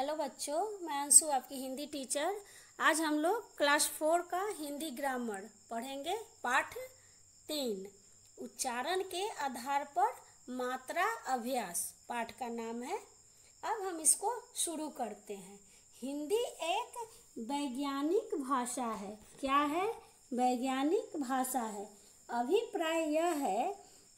Hello बच्चों, मैं अंशु आपकी हिंदी टीचर। आज हम लोग क्लास 4 का हिंदी ग्रामर पढ़ेंगे। पाठ 3, उच्चारण के आधार पर मात्रा अभ्यास पाठ का नाम है। अब हम इसको शुरू करते हैं। हिंदी एक वैज्ञानिक भाषा है। क्या है? वैज्ञानिक भाषा है। अभिप्राय यह है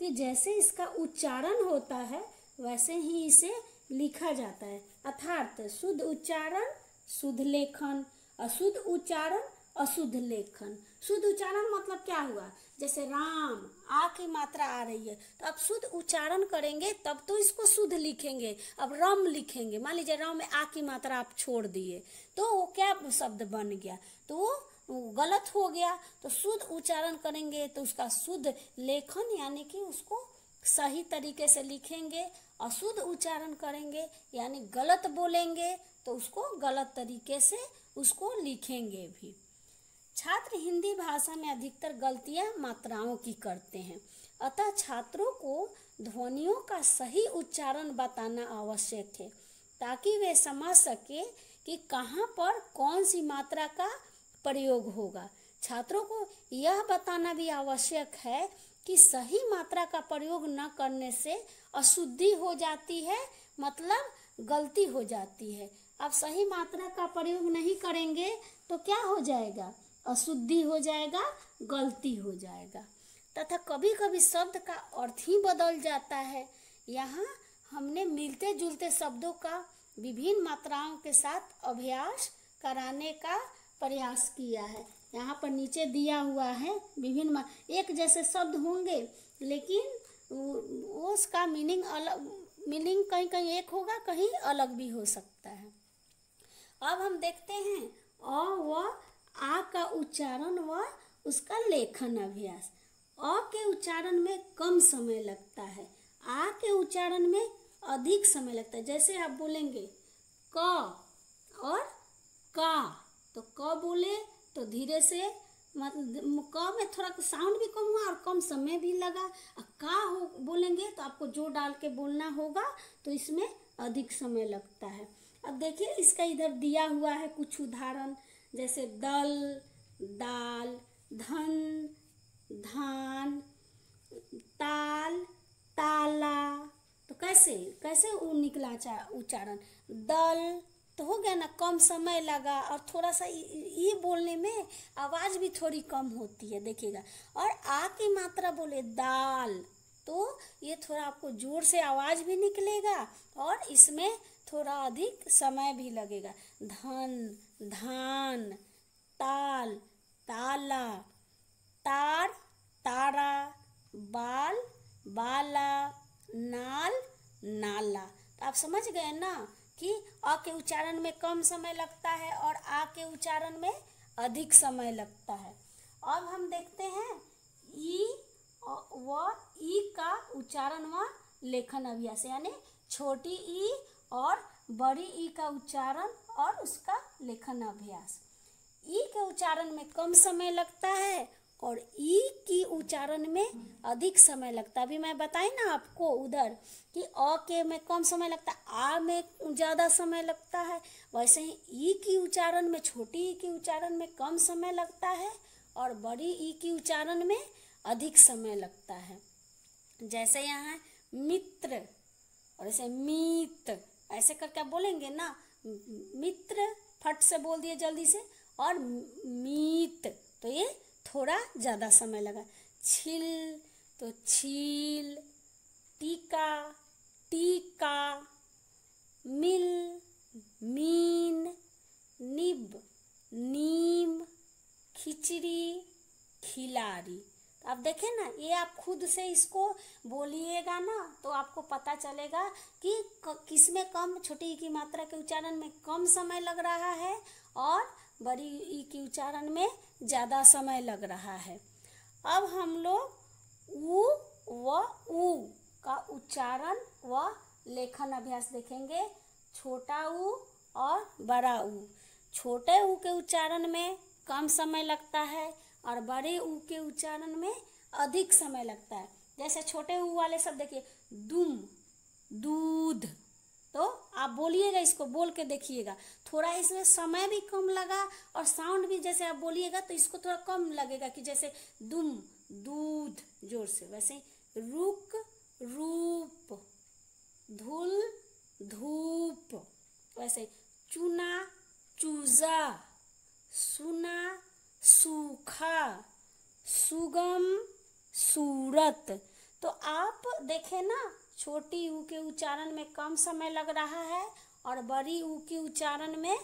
कि जैसे इसका उच्चारण होता है वैसे ही इसे लिखा जाता है। अर्थात शुद्ध उच्चारण शुद्ध लेखन, अशुद्ध उच्चारण अशुद्ध लेखन। शुद्ध उच्चारण मतलब क्या हुआ? जैसे राम, आ की मात्रा आ रही है तो अब शुद्ध उच्चारण करेंगे तब तो इसको शुद्ध लिखेंगे। अब रम लिखेंगे, मान लीजिए राम में आ की मात्रा आप छोड़ दिए तो वो क्या शब्द बन गया? तो वो गलत हो गया। तो शुद्ध उच्चारण करेंगे तो उसका शुद्ध लेखन यानी कि उसको सही तरीके से लिखेंगे। अशुद्ध उच्चारण करेंगे यानी गलत बोलेंगे तो उसको गलत तरीके से उसको लिखेंगे भी। छात्र हिंदी भाषा में अधिकतर गलतियां मात्राओं की करते हैं, अतः छात्रों को ध्वनियों का सही उच्चारण बताना आवश्यक है ताकि वे समझ सके कि कहाँ पर कौन सी मात्रा का प्रयोग होगा। छात्रों को यह बताना भी आवश्यक है कि सही मात्रा का प्रयोग न करने से अशुद्धि हो जाती है, मतलब गलती हो जाती है। अब सही मात्रा का प्रयोग नहीं करेंगे तो क्या हो जाएगा? अशुद्धि हो जाएगा, गलती हो जाएगा। तथा कभी कभी शब्द का अर्थ ही बदल जाता है। यहाँ हमने मिलते जुलते शब्दों का विभिन्न मात्राओं के साथ अभ्यास कराने का प्रयास किया है। यहाँ पर नीचे दिया हुआ है विभिन्न एक जैसे शब्द होंगे लेकिन उसका मीनिंग अलग, मीनिंग कहीं कहीं एक होगा, कहीं अलग भी हो सकता है। अब हम देखते हैं अ व आ का उच्चारण व उसका लेखन अभ्यास। अ के उच्चारण में कम समय लगता है, आ के उच्चारण में अधिक समय लगता है। जैसे आप बोलेंगे क और का, तो क बोले तो धीरे से, मतलब क में थोड़ा साउंड भी कम हुआ और कम समय भी लगा। का हो बोलेंगे तो आपको जोर डाल के बोलना होगा तो इसमें अधिक समय लगता है। अब देखिए इसका इधर दिया हुआ है कुछ उदाहरण, जैसे दल, दाल, धन, धान, ताल, ताला। तो कैसे कैसे वो निकला उच्चारण? दल तो हो गया ना, कम समय लगा और थोड़ा सा ये बोलने में आवाज भी थोड़ी कम होती है, देखिएगा। और आ की मात्रा बोले दाल तो ये थोड़ा आपको जोर से आवाज भी निकलेगा और इसमें थोड़ा अधिक समय भी लगेगा। धन, धान, ताल, ताला, तार, तारा, बाल, बाला, नाल, नाला। तो आप समझ गए ना कि अ के उच्चारण में कम समय लगता है और आ के उच्चारण में अधिक समय लगता है। अब हम देखते हैं ई व ई का उच्चारण व लेखन अभ्यास, यानी छोटी ई और बड़ी ई का उच्चारण और उसका लेखन अभ्यास। ई के उच्चारण में कम समय लगता है और ई की उच्चारण में अधिक समय लगता है। अभी मैं बताई ना आपको उधर कि अ के में कम समय लगता है, आ में ज़्यादा समय लगता है, वैसे ही ई की उच्चारण में, छोटी ई की उच्चारण में कम समय लगता है और बड़ी ई की उच्चारण में अधिक समय लगता है। जैसे यहाँ मित्र और ऐसे मीत, ऐसे करके आप बोलेंगे ना, मित्र फट से बोल दिए जल्दी से, और मीत तो ये थोड़ा ज़्यादा समय लगा। छिल तो छील, टीका, टीका, मिल, मीन, निब, नीम, खिचड़ी, खिलाड़ी। तो आप देखें ना, ये आप खुद से इसको बोलिएगा ना तो आपको पता चलेगा कि किसमें कम, छोटी ई की मात्रा के उच्चारण में कम समय लग रहा है और बड़ी ई की उच्चारण में ज़्यादा समय लग रहा है। अब हम लोग उ व उ का उच्चारण व लेखन अभ्यास देखेंगे। छोटा उ और बड़ा उ। छोटे उ के उच्चारण में कम समय लगता है और बड़े उ के उच्चारण में अधिक समय लगता है। जैसे छोटे उ वाले शब्द देखिए, दुम, दूध, तो आप बोलिएगा, इसको बोल के देखिएगा। थोड़ा इसमें समय भी कम लगा और साउंड भी जैसे आप बोलिएगा तो इसको थोड़ा कम लगेगा कि जैसे दुम दूध जोर से, वैसे रुक रूप, धूल धूप, वैसे चुना चूजा, सुना सूखा, सुगम सूरत। तो आप देखें ना, छोटी ऊ के उच्चारण में कम समय लग रहा है और बड़ी ऊ के उच्चारण में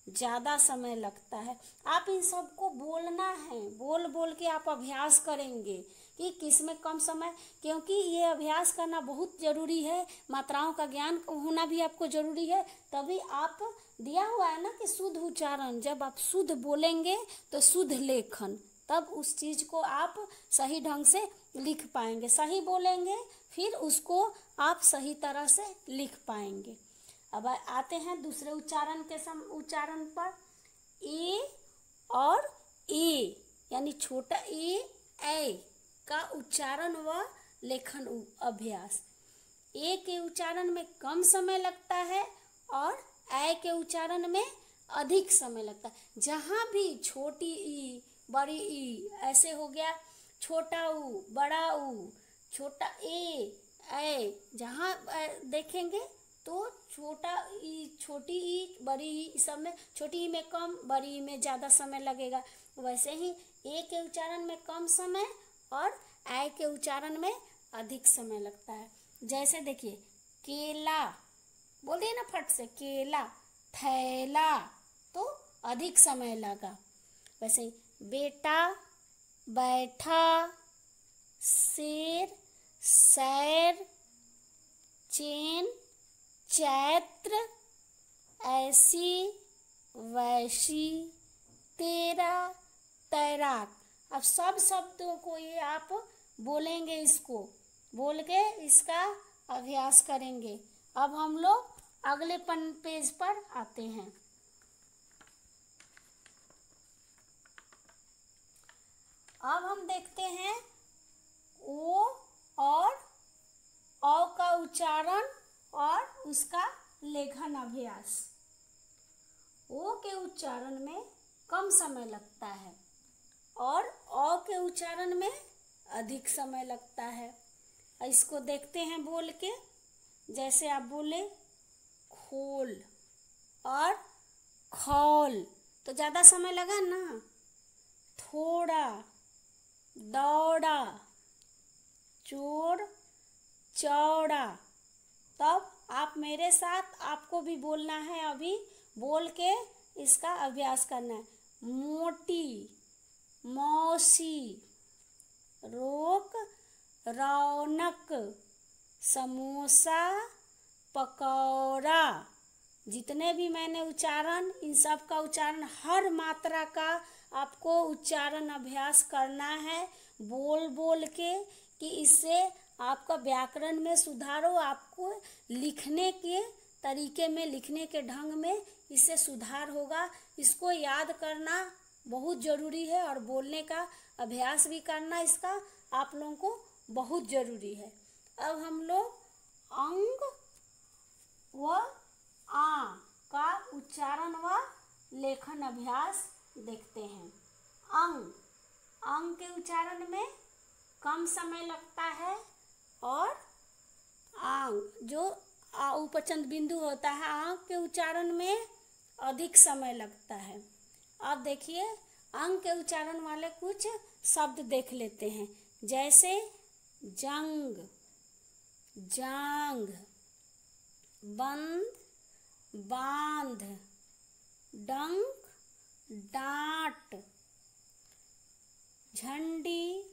ज़्यादा समय लगता है। आप इन सबको बोलना है, बोल बोल के आप अभ्यास करेंगे कि किस में कम समय, क्योंकि ये अभ्यास करना बहुत ज़रूरी है। मात्राओं का ज्ञान होना भी आपको ज़रूरी है, तभी आप दिया हुआ है ना कि शुद्ध उच्चारण, जब आप शुद्ध बोलेंगे तो शुद्ध लेखन, तब उस चीज़ को आप सही ढंग से लिख पाएंगे। सही बोलेंगे फिर उसको आप सही तरह से लिख पाएंगे। अब आते हैं दूसरे उच्चारण के उच्चारण पर। ए और ए यानी छोटा ए का उच्चारण व लेखन अभ्यास। ए के उच्चारण में कम समय लगता है और ए के उच्चारण में अधिक समय लगता है। जहाँ भी छोटी ई बड़ी ई ऐसे हो गया, छोटा ऊ बड़ा ऊ, छोटा ए, जहाँ देखेंगे तो छोटा ई छोटी ई बड़ी ई, सब में छोटी ई में कम, बड़ी ई में ज़्यादा समय लगेगा। वैसे ही ए के उच्चारण में कम समय और ए के उच्चारण में अधिक समय लगता है। जैसे देखिए केला, बोलिए ना फट से, केला, थैला, तो अधिक समय लगा। वैसे ही बेटा, बैठा, शेर, सैर, चैन, चैत्र, ऐसी, वैशी, तेरा, तैराक। अब सब शब्दों को ये आप बोलेंगे, इसको बोल के इसका अभ्यास करेंगे। अब हम लोग अगले पेज पर आते हैं। अब हम देखते हैं ओ और औ का उच्चारण और उसका लेखन अभ्यास। ओ के उच्चारण में कम समय लगता है और औ के उच्चारण में अधिक समय लगता है। इसको देखते हैं बोल के। जैसे आप बोले खोल और खौल, तो ज़्यादा समय लगा ना। थोड़ा, दौड़ा, चोर, चौड़ा। तब आप मेरे साथ, आपको भी बोलना है, अभी बोल के इसका अभ्यास करना है। मोटी, मौसी, रोक, रौनक, समोसा, पकौड़ा। जितने भी मैंने उच्चारण, इन सब का उच्चारण, हर मात्रा का आपको उच्चारण अभ्यास करना है बोल बोल के, कि इससे आपका व्याकरण में सुधार हो, आपको लिखने के तरीके में, लिखने के ढंग में इससे सुधार होगा। इसको याद करना बहुत ज़रूरी है और बोलने का अभ्यास भी करना इसका आप लोगों को बहुत ज़रूरी है। अब हम लोग अंग व आ का उच्चारण व लेखन अभ्यास देखते हैं। अंग के उच्चारण में कम समय लगता है और आंग जो उपचंद बिंदु होता है, आंग के उच्चारण में अधिक समय लगता है। अब देखिए अंग के उच्चारण वाले कुछ शब्द देख लेते हैं। जैसे जंग, जांग, बंद, बांध, डंक, डांट, झंडी,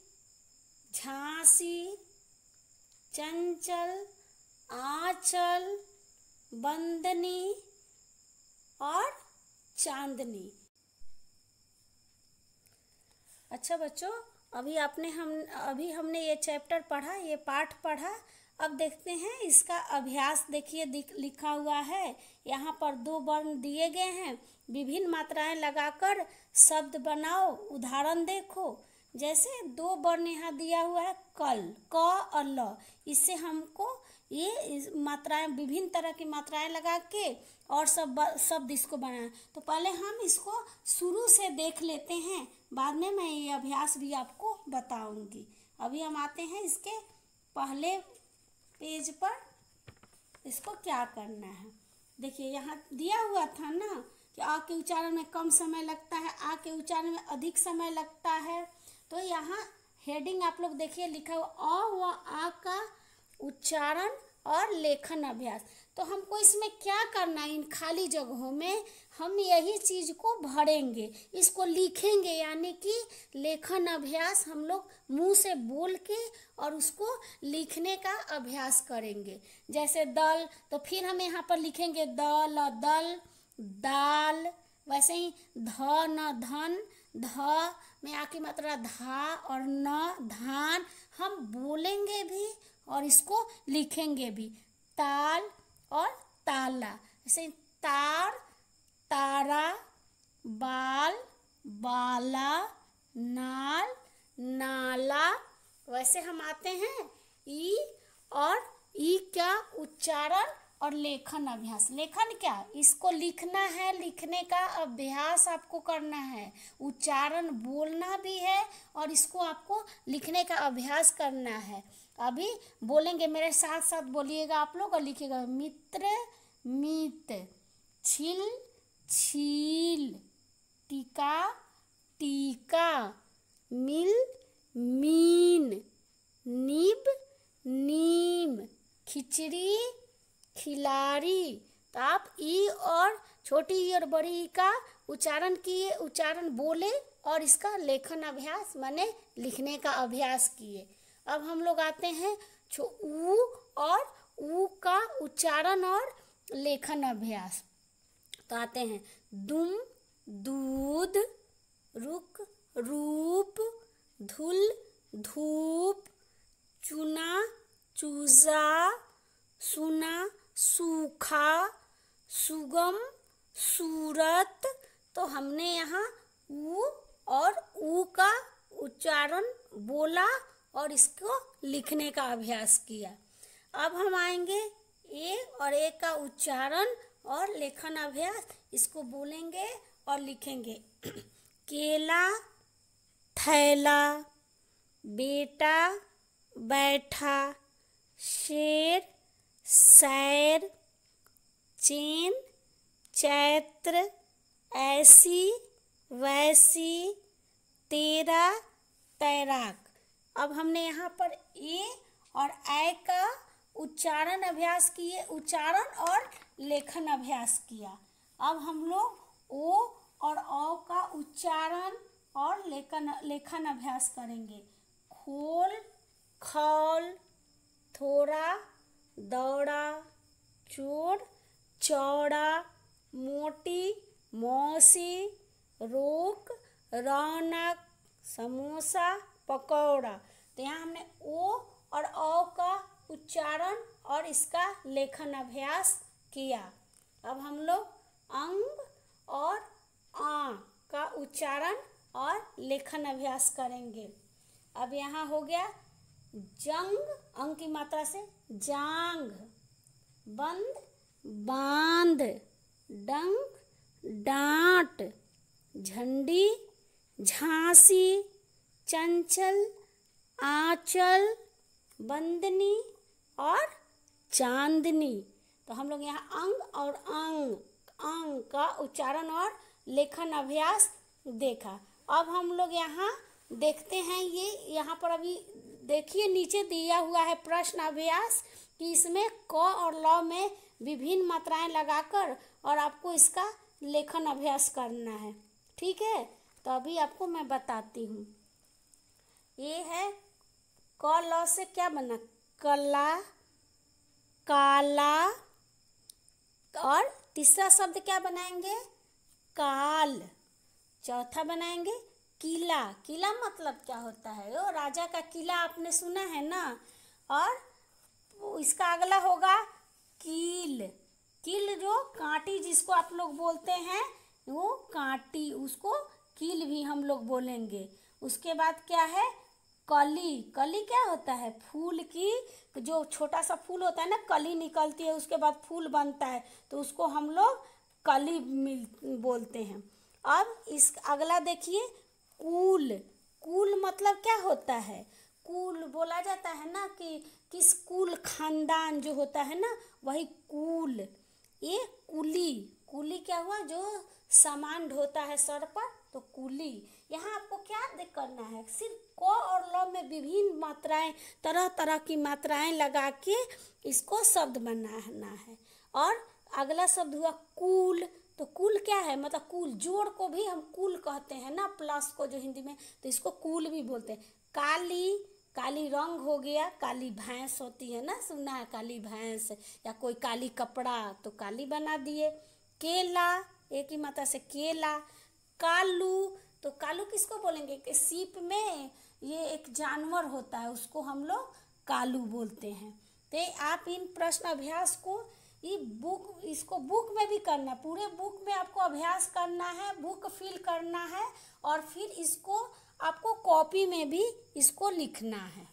झांसी, चंचल, आंचल, बंदनी और चांदनी। अच्छा बच्चों, अभी हमने ये चैप्टर पढ़ा, ये पाठ पढ़ा। अब देखते हैं इसका अभ्यास। देखिए लिखा हुआ है, यहाँ पर 2 वर्ण दिए गए हैं। विभिन्न मात्राएं लगाकर शब्द बनाओ। उदाहरण देखो। जैसे 2 वर्ण यहाँ दिया हुआ है कल, क और ल। इससे हमको ये मात्राएं, विभिन्न तरह की मात्राएं लगा के और शब्द इसको बनाया। तो पहले हम इसको शुरू से देख लेते हैं, बाद में मैं ये अभ्यास भी आपको बताऊंगी। अभी हम आते हैं इसके पहले पेज पर। इसको क्या करना है, देखिए यहाँ दिया हुआ था ना कि आ के उच्चारण में कम समय लगता है, आ के उच्चारण में अधिक समय लगता है। तो यहाँ हेडिंग आप लोग देखिए लिखा हुआ अ व आ का उच्चारण और लेखन अभ्यास। तो हमको इसमें क्या करना है, इन खाली जगहों में हम यही चीज को भरेंगे, इसको लिखेंगे, यानी कि लेखन अभ्यास हम लोग मुंह से बोल के और उसको लिखने का अभ्यास करेंगे। जैसे दल, तो फिर हम यहाँ पर लिखेंगे दल, दल, दाल। वैसे ही ध न धन, ध में आ की मात्रा धा और न धान। हम बोलेंगे भी और इसको लिखेंगे भी। ताल और ताला, जैसे तार, तारा, बाल, बाला, नाल, नाला। वैसे हम आते हैं ई, और ई का उच्चारण और लेखन अभ्यास। लेखन क्या, इसको लिखना है, लिखने का अभ्यास आपको करना है। उच्चारण बोलना भी है और इसको आपको लिखने का अभ्यास करना है। अभी बोलेंगे, मेरे साथ साथ बोलिएगा आप लोग और लिखिएगा। मित्र, मित, छिल, छील, टीका, टीका, मिल, मीन, निब, नीम, खिचड़ी, खिलाड़ी। तो आप ई और छोटी ई और बड़ी ई का उच्चारण किए, उच्चारण बोले और इसका लेखन अभ्यास माने लिखने का अभ्यास किए। अब हम लोग आते हैं ऊ और ऊ का उच्चारण और लेखन अभ्यास। तो आते हैं दुम, दूध, रुक, रूप, धुल, धूप, चुना, चूजा, सुना, सूखा, सुगम, सूरत। तो हमने यहाँ ऊ और ऊ का उच्चारण बोला और इसको लिखने का अभ्यास किया। अब हम आएंगे ए और ए का उच्चारण और लेखन अभ्यास। इसको बोलेंगे और लिखेंगे। केला, थैला, बेटा, बैठा, शेर, सैर, चैन, चैत्र, ऐसी, वैसी, तेरा, तैराक। अब हमने यहाँ पर ए और ऐ का उच्चारण अभ्यास किए, उच्चारण और लेखन अभ्यास किया। अब हम लोग ओ और औ का उच्चारण और लेखन अभ्यास करेंगे। खोल, खौल, थोड़ा, दौड़ा, चोर, चौड़ा, मोटी, मौसी, रोक, रौनक, समोसा, पकौड़ा। तो यहाँ हमने ओ और औ का उच्चारण और इसका लेखन अभ्यास किया। अब हम लोग अंग और आ का उच्चारण और लेखन अभ्यास करेंगे। अब यहाँ हो गया जंग, अंग की मात्रा से जांग, बंद, बांध, डंक, डांट, झंडी, झांसी, चंचल, आंचल, बंदनी और चांदनी। तो हम लोग यहाँ अंग और अंग का उच्चारण और लेखन अभ्यास देखा। अब हम लोग यहाँ देखते हैं, ये यहाँ पर अभी देखिए नीचे दिया हुआ है प्रश्न अभ्यास कि इसमें क और ल में विभिन्न मात्राएं लगाकर और आपको इसका लेखन अभ्यास करना है। ठीक है, तो अभी आपको मैं बताती हूँ। ये है क ल से क्या बना, कला, काला, और तीसरा शब्द क्या बनाएंगे, काल। चौथा बनाएंगे किला। किला मतलब क्या होता है, वो राजा का किला आपने सुना है ना। और इसका अगला होगा कील। कील जो कांटी जिसको आप लोग बोलते हैं, वो कांटी, उसको कील भी हम लोग बोलेंगे। उसके बाद क्या है कली, कली क्या होता है? फूल की जो छोटा सा फूल होता है ना, कली निकलती है, उसके बाद फूल बनता है, तो उसको हम लोग कली बोलते हैं। अब इस अगला देखिए, कुल। कुल मतलब क्या होता है? कुल बोला जाता है ना कि किस कुल खानदान जो होता है ना, वही कुल। ये कुली, कुली क्या हुआ? जो सामान ढोता है सर पर, तो कुली। यहाँ आपको क्या देख करना है? सिर्फ क और ल में विभिन्न मात्राएं, तरह तरह की मात्राएं लगा के इसको शब्द बनाना है। और अगला शब्द हुआ कुल। तो कुल क्या है? मतलब कुल, जोड़ को भी हम कुल कहते हैं ना, प्लस को जो हिंदी में, तो इसको कुल भी बोलते हैं। काली, काली रंग हो गया, काली भैंस होती है ना, सुना है काली भैंस, या कोई काली कपड़ा, तो काली बना दिए। केला, एक ही मात्रा से केला। कालू, तो कालू किसको बोलेंगे? कि सीप में ये एक जानवर होता है, उसको हम लोग कालू बोलते हैं। तो आप इन प्रश्न अभ्यास को इसको बुक में भी करना, पूरे बुक में आपको अभ्यास करना है, बुक फिल करना है, और फिर इसको आपको कॉपी में भी इसको लिखना है।